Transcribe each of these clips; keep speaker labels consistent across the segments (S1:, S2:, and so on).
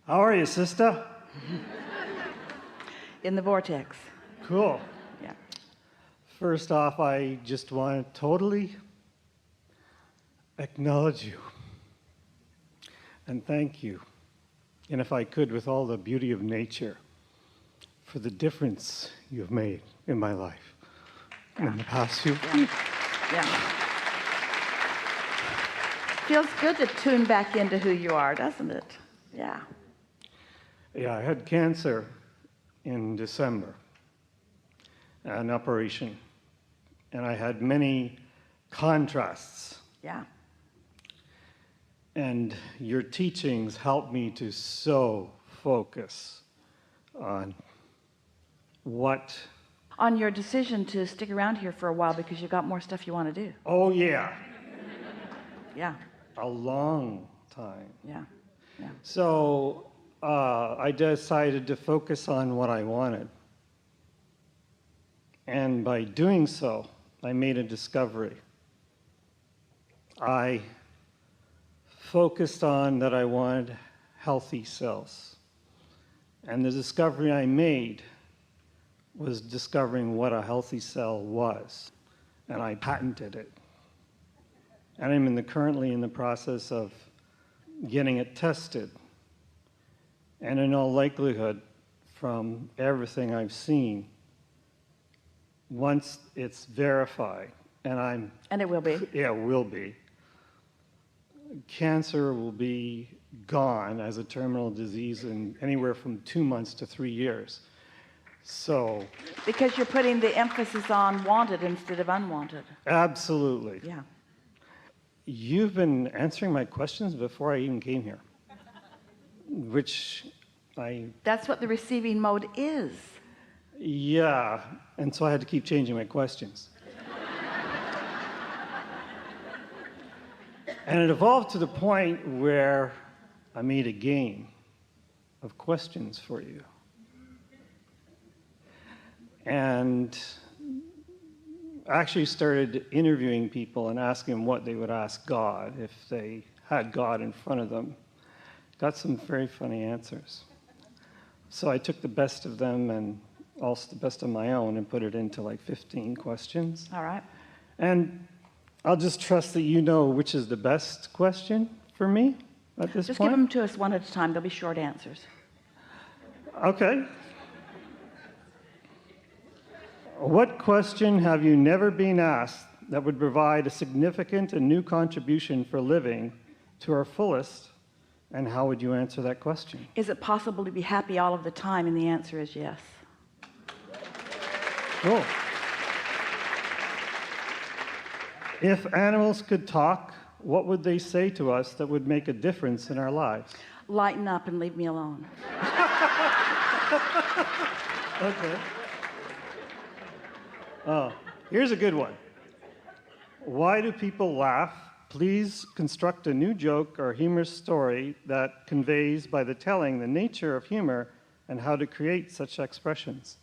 S1: How are you, sister?
S2: In the vortex.
S1: Cool.
S2: Yeah.
S1: First off, I just want to totally acknowledge you and thank you, and if I could, with all the beauty of nature, for the difference you've made in my life in the past few weeks.
S2: Yeah. Feels good to tune back into who you are, doesn't it? Yeah.
S1: Yeah, I had cancer in December, an operation, and I had many contrasts.
S2: Yeah.
S1: And your teachings helped me to so focus on what...
S2: On your decision to stick around here for a while because you've got more stuff you want to do.
S1: Oh, yeah.
S2: Yeah.
S1: A long time.
S2: Yeah. Yeah.
S1: So I decided to focus on what I wanted. And by doing so, I made a discovery. I focused on that I wanted healthy cells. And the discovery I made was discovering what a healthy cell was. And I patented it. And I'm currently in the process of getting it tested. And in all likelihood, from everything I've seen, once it's verified, and
S2: it will be.
S1: Yeah, it will be. Cancer will be gone as a terminal disease in anywhere from 2 months to 3 years. So.
S2: Because you're putting the emphasis on wanted instead of unwanted.
S1: Absolutely.
S2: Yeah.
S1: You've been answering my questions before I even came here, which
S2: That's what the receiving mode is.
S1: Yeah, and so I had to keep changing my questions. And it evolved to the point where I made a game of questions for you. And I actually started interviewing people and asking them what they would ask God if they had God in front of them. Got some very funny answers. So I took the best of them and also the best of my own and put it into like 15 questions.
S2: All right.
S1: And I'll just trust that you know which is the best question for me at this
S2: Just
S1: point.
S2: give them to us one at a time. They'll be short answers.
S1: Okay. What question have you never been asked that would provide a significant and new contribution for living to our fullest, and how would you answer that question?
S2: Is it possible to be happy all of the time? And the answer is yes.
S1: Cool. If animals could talk, what would they say to us that would make a difference in our lives?
S2: Lighten up and leave me alone.
S1: Okay. Oh, here's a good one. Why do people laugh? Please construct a new joke or humorous story that conveys by the telling the nature of humor and how to create such expressions.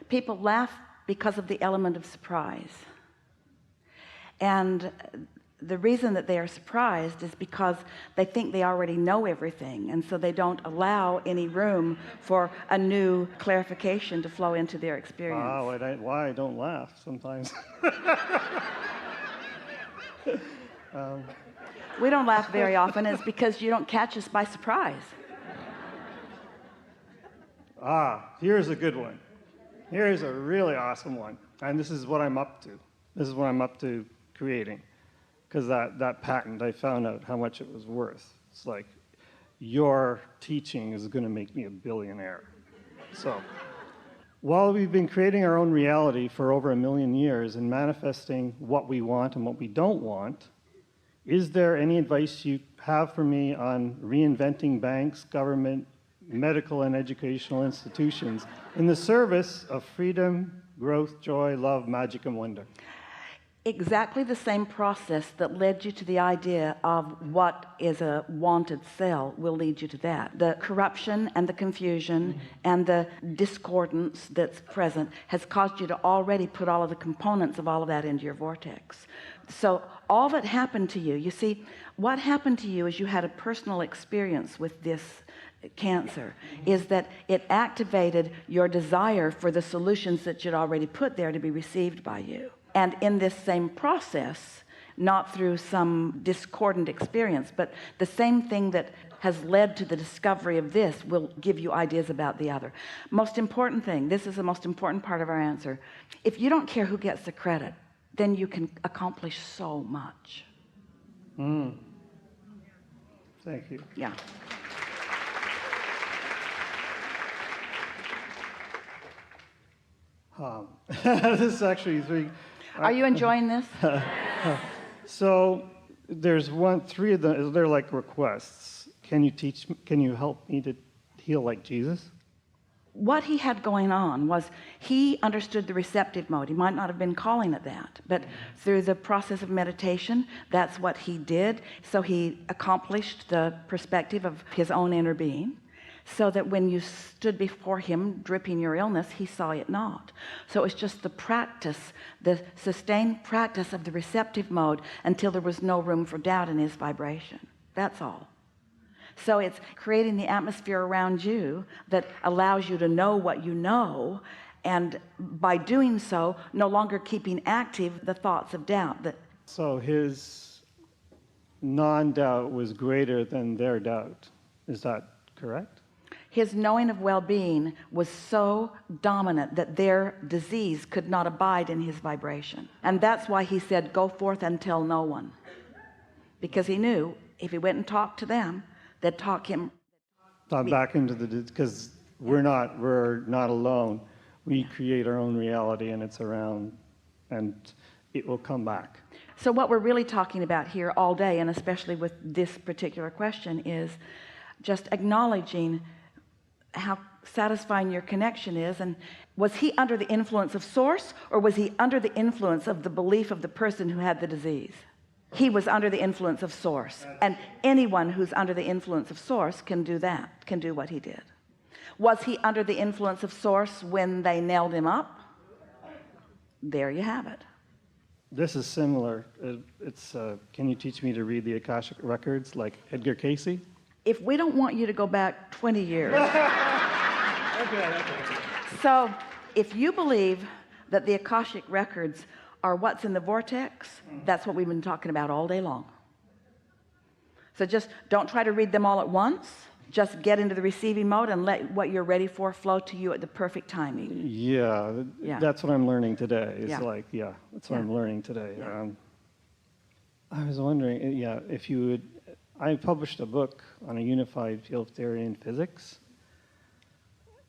S2: People laugh because of the element of surprise. And the reason that they are surprised is because they think they already know everything, and so they don't allow any room for a new clarification to flow into their experience.
S1: Wow, why I don't laugh sometimes.
S2: We don't laugh very often. It's because you don't catch us by surprise.
S1: Here's a good one. Here's a really awesome one. And this is what I'm up to. This is what I'm up to creating. Because that patent, I found out how much it was worth. It's like, your teaching is going to make me a billionaire. So, while we've been creating our own reality for over 1 million years and manifesting what we want and what we don't want, is there any advice you have for me on reinventing banks, government, medical and educational institutions in the service of freedom, growth, joy, love, magic, and wonder?
S2: Exactly the same process that led you to the idea of what is a wanted cell will lead you to that. The corruption and the confusion and the discordance that's present has caused you to already put all of the components of all of that into your vortex. So all that happened to you, you see, what happened to you is you had a personal experience with this cancer, is that it activated your desire for the solutions that you'd already put there to be received by you. And in this same process, not through some discordant experience, but the same thing that has led to the discovery of this will give you ideas about the other. Most important thing, this is the most important part of our answer. If you don't care who gets the credit, then you can accomplish so much.
S1: Thank you.
S2: Yeah.
S1: This is actually three.
S2: Are you enjoying this?
S1: So there's three of them. They're like requests. Can you help me to heal like Jesus?
S2: What he had going on was he understood the receptive mode. He might not have been calling it that, but through the process of meditation, that's what he did. So he accomplished the perspective of his own inner being, so that when you stood before him dripping your illness, he saw it not. So it's just the practice, the sustained practice of the receptive mode until there was no room for doubt in his vibration. That's all. So it's creating the atmosphere around you that allows you to know what you know, and by doing so, no longer keeping active the thoughts of doubt.
S1: So his non-doubt was greater than their doubt. Is that correct?
S2: His knowing of well-being was so dominant that their disease could not abide in his vibration. And that's why he said, go forth and tell no one. Because he knew if he went and talked to them, they'd talk him
S1: Back into because we're not alone. We create our own reality, and it's around, and it will come back.
S2: So what we're really talking about here all day, and especially with this particular question, is just acknowledging how satisfying your connection is. And was he under the influence of source, or was he under the influence of the belief of the person who had the disease? He was under the influence of source, and anyone who's under the influence of source can do that, can do what he did. Was he under the influence of source when they nailed him up? There you have it.
S1: This is similar. Can you teach me to read the Akashic records like Edgar Cayce?
S2: If we don't want you to go back 20 years.
S1: Okay.
S2: So if you believe that the Akashic records are what's in the vortex, that's what we've been talking about all day long. So just don't try to read them all at once. Just get into the receiving mode and let what you're ready for flow to you at the perfect timing.
S1: Yeah. That's what I'm learning today. It's that's what I'm learning today.
S2: Yeah.
S1: I was wondering, if you would. I published a book on a unified field theory in physics,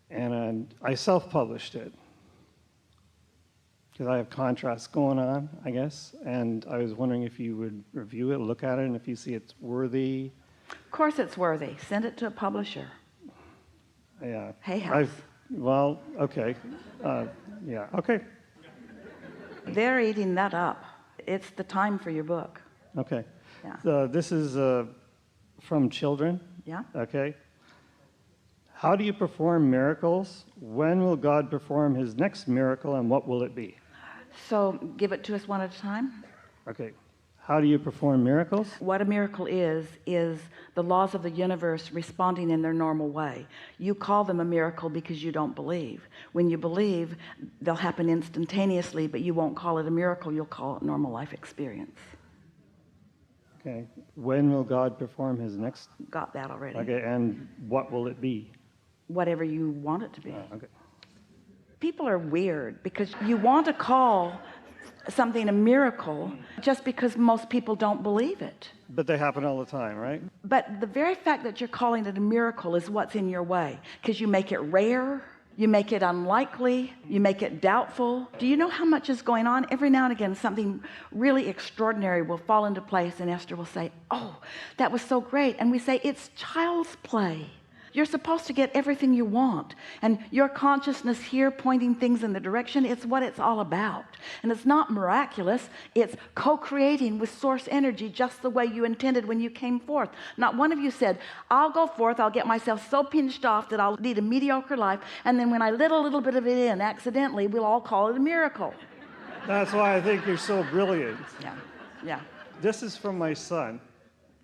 S1: and I self-published it because I have contrasts going on, I guess, and I was wondering if you would review it, look at it, and if you see it's worthy.
S2: Of course it's worthy. Send it to a publisher.
S1: Yeah.
S2: Hey, House.
S1: Okay. Okay.
S2: They're eating that up. It's the time for your book.
S1: Okay.
S2: Yeah.
S1: So this is from children.
S2: Yeah.
S1: Okay. How do you perform miracles? When will God perform his next miracle, and what will it be?
S2: So give it to us one at a time.
S1: Okay. How do you perform miracles?
S2: What a miracle is the laws of the universe responding in their normal way. You call them a miracle because you don't believe. When you believe, they'll happen instantaneously, but you won't call it a miracle. You'll call it normal life experience.
S1: Okay. When will God perform his next?
S2: Got that already.
S1: Okay. And what will it be?
S2: Whatever you want it to be.
S1: Okay.
S2: People are weird because you want to call something a miracle just because most people don't believe it.
S1: But they happen all the time, right?
S2: But the very fact that you're calling it a miracle is what's in your way, because you make it rare, you make it unlikely, you make it doubtful. Do you know how much is going on? Every now and again something really extraordinary will fall into place, and Esther will say, oh, that was so great. And we say, it's child's play. You're supposed to get everything you want, and your consciousness here pointing things in the direction, it's what it's all about. And it's not miraculous, it's co-creating with source energy just the way you intended when you came forth. Not one of you said, I'll go forth, I'll get myself so pinched off that I'll lead a mediocre life, and then when I let a little bit of it in accidentally, we'll all call it a miracle.
S1: That's why I think you're so brilliant.
S2: Yeah. Yeah.
S1: This is from my son,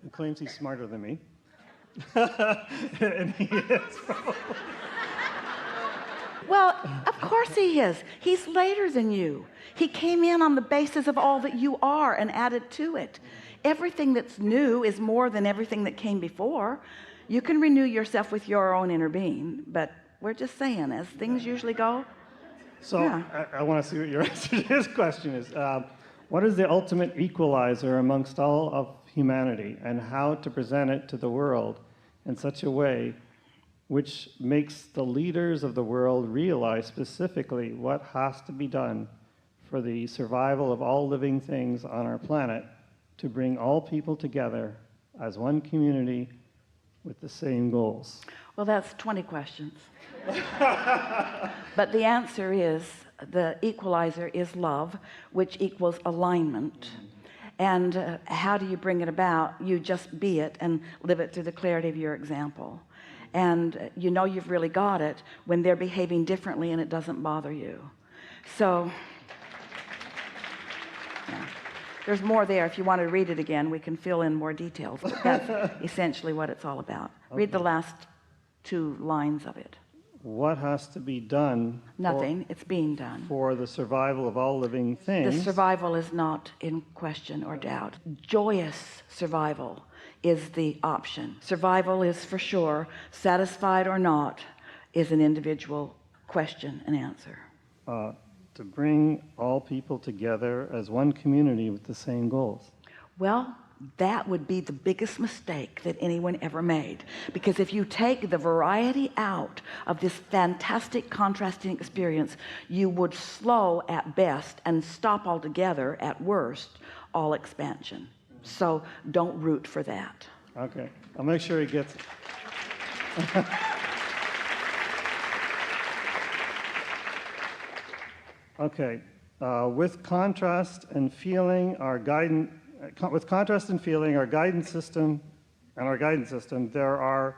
S1: who claims he's smarter than me. And he is.
S2: Well, of course he is. He's later than you. He came in on the basis of all that you are and added to it. Everything that's new is more than everything that came before. You can renew yourself with your own inner being, but we're just saying, as things usually go.
S1: So
S2: Yeah.
S1: I want to see what your answer to this question is. What is the ultimate equalizer amongst all of humanity, and how to present it to the world in such a way which makes the leaders of the world realize specifically what has to be done for the survival of all living things on our planet to bring all people together as one community with the same goals?
S2: Well, that's 20 questions. But the answer is the equalizer is love, which equals alignment. And how do you bring it about? You just be it and live it through the clarity of your example. And you know you've really got it when they're behaving differently and it doesn't bother you. So yeah. There's more there. If you want to read it again, we can fill in more details. But that's essentially what it's all about. Okay. Read the last 2 lines of it.
S1: What has to be done?
S2: Nothing. It's being done.
S1: For the survival of all living things.
S2: The survival is not in question or doubt. Joyous survival is the option. Survival is for sure. Satisfied or not is an individual question and answer.
S1: To bring all people together as one community with the same goals.
S2: Well, that would be the biggest mistake that anyone ever made, because if you take the variety out of this fantastic contrasting experience, you would slow at best and stop altogether at worst all expansion. So don't root for that.
S1: Okay, I'll make sure he gets it. Okay, with contrast and feeling, our guidance system, there are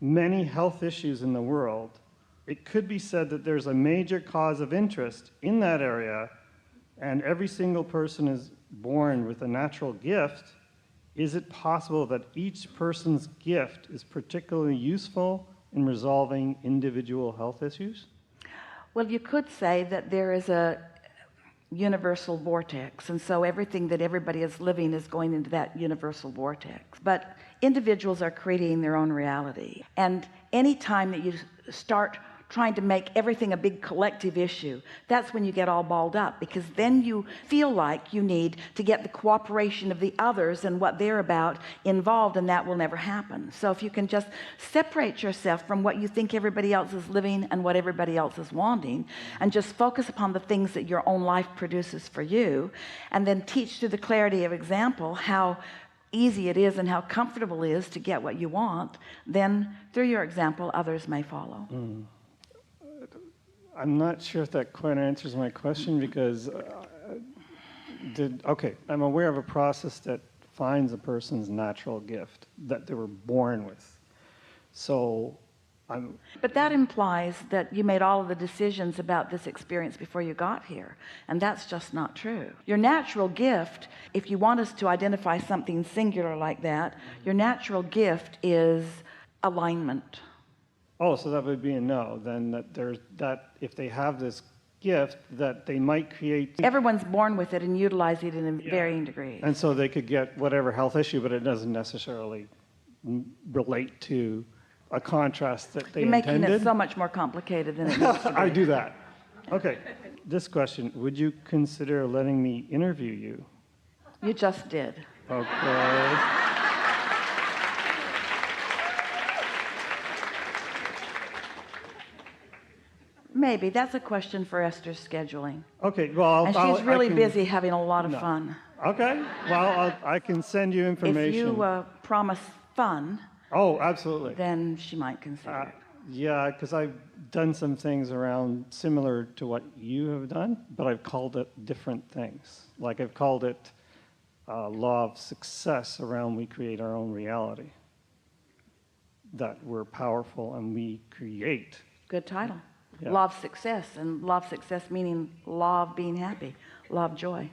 S1: many health issues in the world. It could be said that there's a major cause of interest in that area, and every single person is born with a natural gift. Is it possible that each person's gift is particularly useful in resolving individual health issues?
S2: Well, you could say that there is a universal vortex, and so everything that everybody is living is going into that universal vortex. But individuals are creating their own reality, and any time that you start trying to make everything a big collective issue, that's when you get all balled up, because then you feel like you need to get the cooperation of the others and what they're about involved, and that will never happen. So if you can just separate yourself from what you think everybody else is living and what everybody else is wanting, and just focus upon the things that your own life produces for you, and then teach through the clarity of example how easy it is and how comfortable it is to get what you want, then through your example others may follow.
S1: I'm not sure if that quite answers my question, because I'm aware of a process that finds a person's natural gift that they were born with. So
S2: But that implies that you made all of the decisions about this experience before you got here, and that's just not true. Your natural gift, if you want us to identify something singular like that, your natural gift is alignment.
S1: Oh, so that would be a no, then, that if they have this gift, that they might create...
S2: Everyone's born with it and utilize it in varying degrees.
S1: And so they could get whatever health issue, but it doesn't necessarily relate to a contrast that they intended.
S2: You're making it so much more complicated than it needs to be.
S1: I do that. Okay, this question, would you consider letting me interview you?
S2: You just did.
S1: Okay.
S2: Maybe. That's a question for Esther's scheduling.
S1: Okay, well,
S2: and she's really busy having a lot of fun.
S1: Okay, well, I can send you information.
S2: If you promise fun,
S1: oh, absolutely,
S2: then she might consider it.
S1: Yeah, because I've done some things around similar to what you have done, but I've called it different things. Like I've called it law of success around we create our own reality. That we're powerful and we create.
S2: Good title.
S1: Yeah.
S2: Law of success, and law of success meaning law of being happy, law of joy.